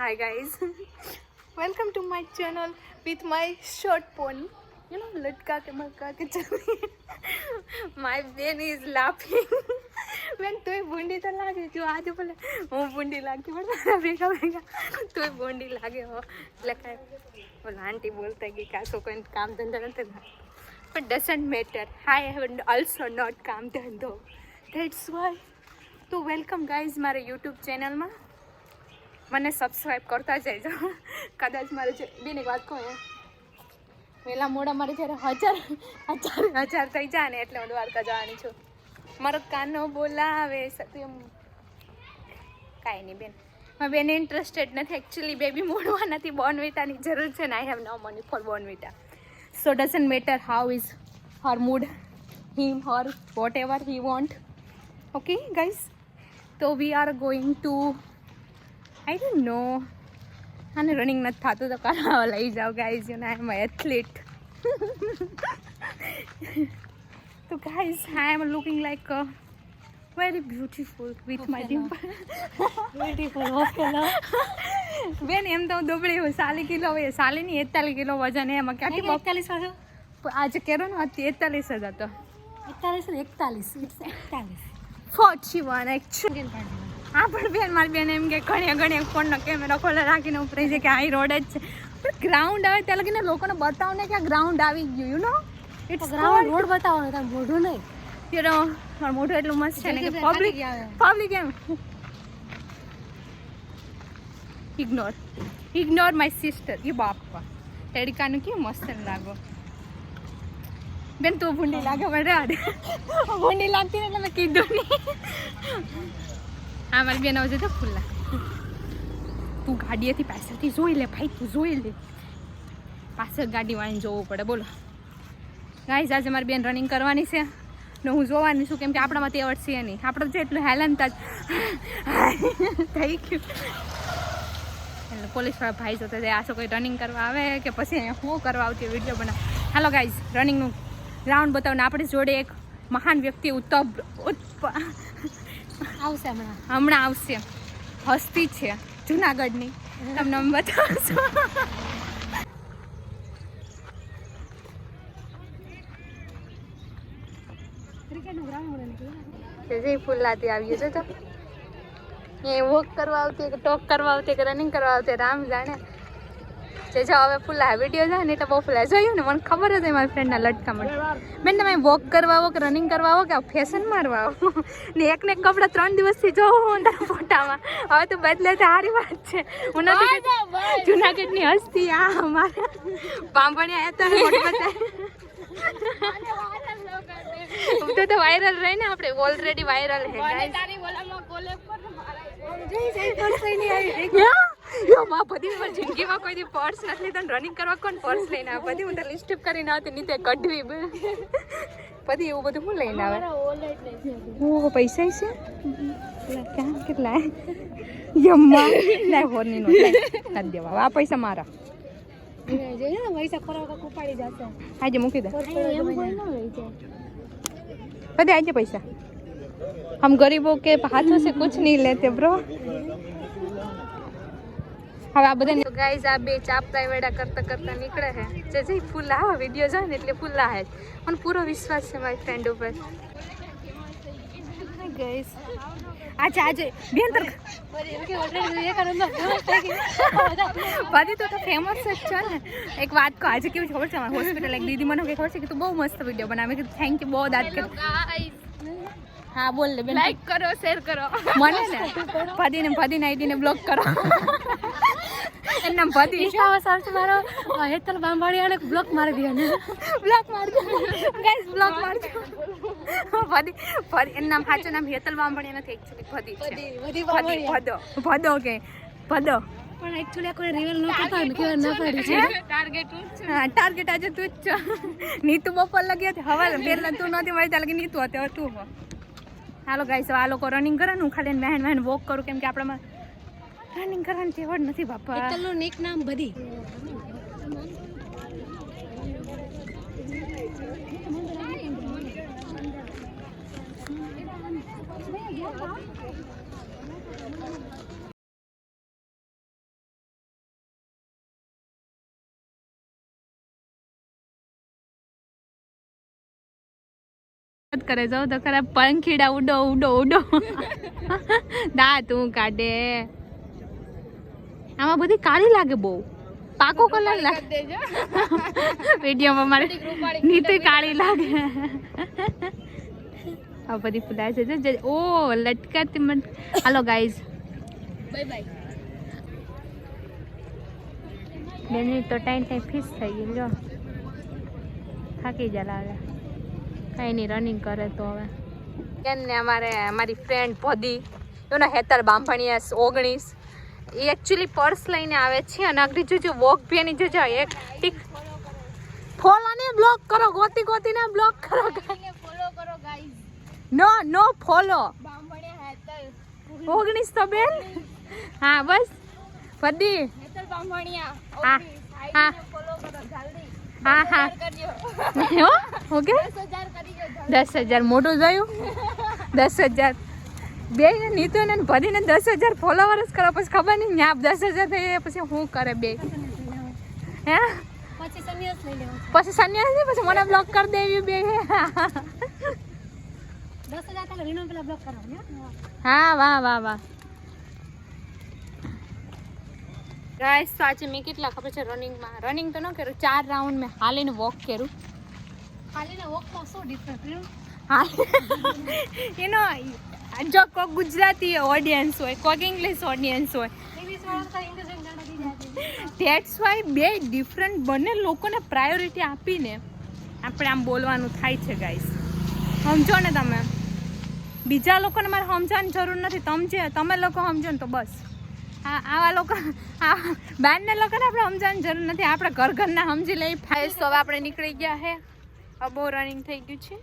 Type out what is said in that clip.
Hi guys, welcome to my channel with my short pony. You know, latka ke malka ke chali. My Ben is laughing. Ben tu bundi to lage jo aaj bole હું bundi લાગતી પણ મારા ભેગા ભેગા તું bundi લાગે હો એટલે કાંઈ બોલ આંટી બોલતા કે કાસો કોઈ કામ ધંધા નથી but doesn't matter. I have also not કામ ધંધો. That's why. તો વેલકમ ગાઈઝ મારા યુટ્યુબ ચેનલમાં. મને સબસ્ક્રાઈબ કરતા જજો. કદાચ મારે બેન એક વાત કહું વહેલા મોડા મારે જ્યારે હજાર થઈ જાય ને એટલે હું દ્વારકા જવાની છું. મારો કાનો બોલાવે સત્યમ કાંઈ નહીં બેન. મારી બેન ઇન્ટરેસ્ટેડ નથી એકચ્યુઅલી બેબી મોડવા નથી. બોર્નવિટાની જરૂર છે ને I have no money for Bournvita. So doesn't matter how is her mood him her whatever he want. Okay guys, તો we are going to I don't know આને running નથી થતું તો કરાવવા લઈ જાઓ guys. You know I am athlete. તો guys I am looking like very beautiful with my dimple. Beautiful, okay. બેન એમ તો દોબળી હોય 40 કિલો હોય 40 ની 41 કિલો વજન એમાં ક્યાંથી 41 આજે કેરો ને 43 જ હતો. 41 41 actually. હા પણ બેન મારી બેન એમ કે ઘણી ફોનનો કેમેરો ખોલે રાખીને ઉપર છે કે આ રોડ જ છે પણ ગ્રાઉન્ડ આવે ત્યાં લગીને લોકોને બતાવો ને કે આ ગ્રાઉન્ડ આવી ગયું you know it's ground road બતાવો ને તાર મોઢું નહીં યુ નો મારું મોઢું એટલું મસ્ત છે ને કે પબ્લિક એમ ઇગ્નોર માય સિસ્ટર. એ બાપા તડકાનું કેવું મસ્ત લાગો બેન. તું ભૂંડી લાગે પણ રાડ ભૂંડી લાગતી ને એટલે મેં કીધું નહીં. હા મારી બેન આવજે તો ફૂલ્લા તું ગાડીએથી પાછળથી જોઈ લે ભાઈ, તું જોઈ લે પાછળ ગાડી વાળીને જોવું પડે. બોલો ગાઈઝ આજે મારી બેન રનિંગ કરવાની છે ને હું જોવાની છું કેમ કે આપણામાં તે આવડશે નહીં. આપણે જો એટલું હેલન તા થઈ ગયું એટલે પોલીસવાળા ભાઈ જોતા જાય આશો કોઈ રનિંગ કરવા આવે કે પછી અહીંયા શું કરવા આવતી વિડીયો બનાવ. હાલો ગાઈઝ રનિંગનું ગ્રાઉન્ડ બતાવો ને આપણી જોડે એક મહાન વ્યક્તિ આવશે હમણાં આવશે. હસ્તી છે જુનાગઢની, તમને અમે બતાવશો. ફૂલાતી આવી છે તો એ વોક કરવા આવતી કે ટોક કરવા આવતી કે રનિંગ કરવા આવતી રામ જાણે. જે જો હવે ફૂલા વિડીયો જાય ને એટલે બહુ ફૂલા જોયું ને મને ખબર હતી મારી ફ્રેન્ડના લટકા મળે. બેન તમે વોક કરવા આવો કે રનિંગ કરવા આવો કે ફેશન મારવા આવો ને એકને એક કપડાં 3 દિવસથી જોઉં હું તારા ફોટામાં. હવે તો બદલે તો સારી વાત છે. હું નથી જુનાગઢની હસ્તી આ અમારે પાંભણિયા હતા તો વાયરલ રહી ને આપણે ઓલરેડી વાયરલ હે. યો માં બધી મારી જિંદગીમાં કોઈ દી પર્સ નથી લીધો ને રનિંગ કરવા કોણ પર્સ લઈને આવે. બધી હું તો લિસ્ટ કરીને આવતી નીચે કઢવી બધી એવું બધું હું લઈને આવે. ઓ પૈસા છે ક્યાં કેટલા યમ્મા લે હોરની નો લે કરી દેવા. આ પૈસા મારા પૈસા ખોરાક ઉપાડી જશે. આજે મૂકી દે બધે આજે પૈસા. હમ ગરીબો કે હાથોं से कुछ नहीं लेते ब्रो. હવે આ બધા ગાઈઝ આ બે ચાપતા વેડા કરતા નીકળે છે જે ફૂલા હા વિડીયો જાય ને એટલે ફૂલા હે મને પૂરો વિશ્વાસ છે મારી ફ્રેન્ડ ઉપર. ગાઈઝ આજે બેન તર બધી તો ફેમસ જ છે ને. એક વાત કહો આજે કેવું ખબર છે મારી હોસ્પિટલ એક દીદી મને ખબર છે કે તું બહુ મસ્ત વિડીયો બનાવે કે થેન્ક યુ બહુ દાદ કર. હા બોલ લે બેન. લાઈક કરો શેર કરો મને ને ભદીને આઈડીને બ્લોક કરો. એના ભદી ઇન્સ્ટામાં સર્ચ મારો હેતલ બાંભણિયાને બ્લોક મારી દે ને બ્લોક માર દો ગાઈસ બ્લોક માર દો. ભદી એનું નામ સાચું નામ હેતલ બાંભણિયા નથી એકચ્યુઅલી ભદી છે. ભદો કે ભદો પણ એકચ્યુઅલી કોઈ રિવેલ ન કરતા ને કેવા ના પાડી છે. ટાર્ગેટ આજે તું જ છે. નીતુ બપોર લગી હતી હવા પહેલા તું નહોતી મળી ત્યાં લગી નીતુ હતી હવે તું હો. હાલો ગાઈસ આ લોકો રનિંગ કરે ને હું ખાલી મહેન વોક કરું કેમ કે આપણામાં રનિંગ કરવાની તેવડ નથી બાપા. હેતલનું નિક નામ બધી કરે જાવ તો ખરા પંખીડા ઉડો ઉડો ઉડો દાંત હું કાઢે. આમાં બધી કાળી લાગે બહુ પાકો કલર લાગે વિડીયોમાં મારે નીતે કાળી લાગે. આ બધી ફૂલાય છે ઓ લટકાતી મત. Hello guys bye bye. બેની તો ટાઈમ ફિસ થઈ ગઈ જો થાકી જા લાગે કઈ નહીં રનિંગ કરે તો હવે કેમ ને અમારી ફ્રેન્ડ પદી એનો હેતર બાંભણીયા 19 એ એકચ્યુઅલી પર્સ લઈને આવે છે અને આગળ જોજો વોક ભેની જોજો એક ટીક ફોલો ને બ્લોક કરો ગોતી ગોતીને બ્લોક કરો ફોલો કરો ગાઈઝ. નો ફોલો બાંભણીયા હેતર 19 તો બેન. હા બસ પદી હેતર બાંભણીયા हाँ, હા ફોલો કરો જલ્દી. હા હા ઓકે 10,000 મોટું જોયું 10,000 બે નીતુ ને ભરીને 10,000 ફોલોવર્સ કરો પછી ખબર નહીં ત્યાં 10,000 થઈ જાય પછી શું કરે બે હે પછી સંન્યાસ લઈ લેવો. પછી સંન્યાસી પછી મને બ્લોક કરી દેવી બે 10,000 કાલે રીનો પેલા બ્લોક કરાવ. હા વાહ વાહ વાહ. ગાઈસ તો આજે મેં કેટલા ખબર છે રનિંગ તો ન કર્યું 4 રાઉન્ડ મેં હાલીને વોક કર્યું. હાલીના વોકમાં શું ડિફરન્સ રહ્યું? એનો જો કોઈ ગુજરાતી ઓડિયન્સ હોય કોઈ ઇંગ્લિશ ઓડિયન્સ હોય ઇંગ્લિશ વાળા તો ઇંગ્લિશ ગાડા દી જાય. ધેટ્સ વાય બે ડિફરન્ટ બંને લોકોને પ્રાયોરિટી આપીને આપણે આમ બોલવાનું થાય છે ગાઈસ. સમજો ને તમે બીજા લોકોને મારે સમજવાની જરૂર નથી. તમે લોકો સમજો ને તો બસ. આવા લોકો બહારના લોકોને આપણે સમજવાની જરૂર નથી. આપણે ઘરના સમજી લઈ ફાઈસ. તો હવે આપણે નીકળી ગયા હે. બહુ રનિંગ થઈ ગયું છે.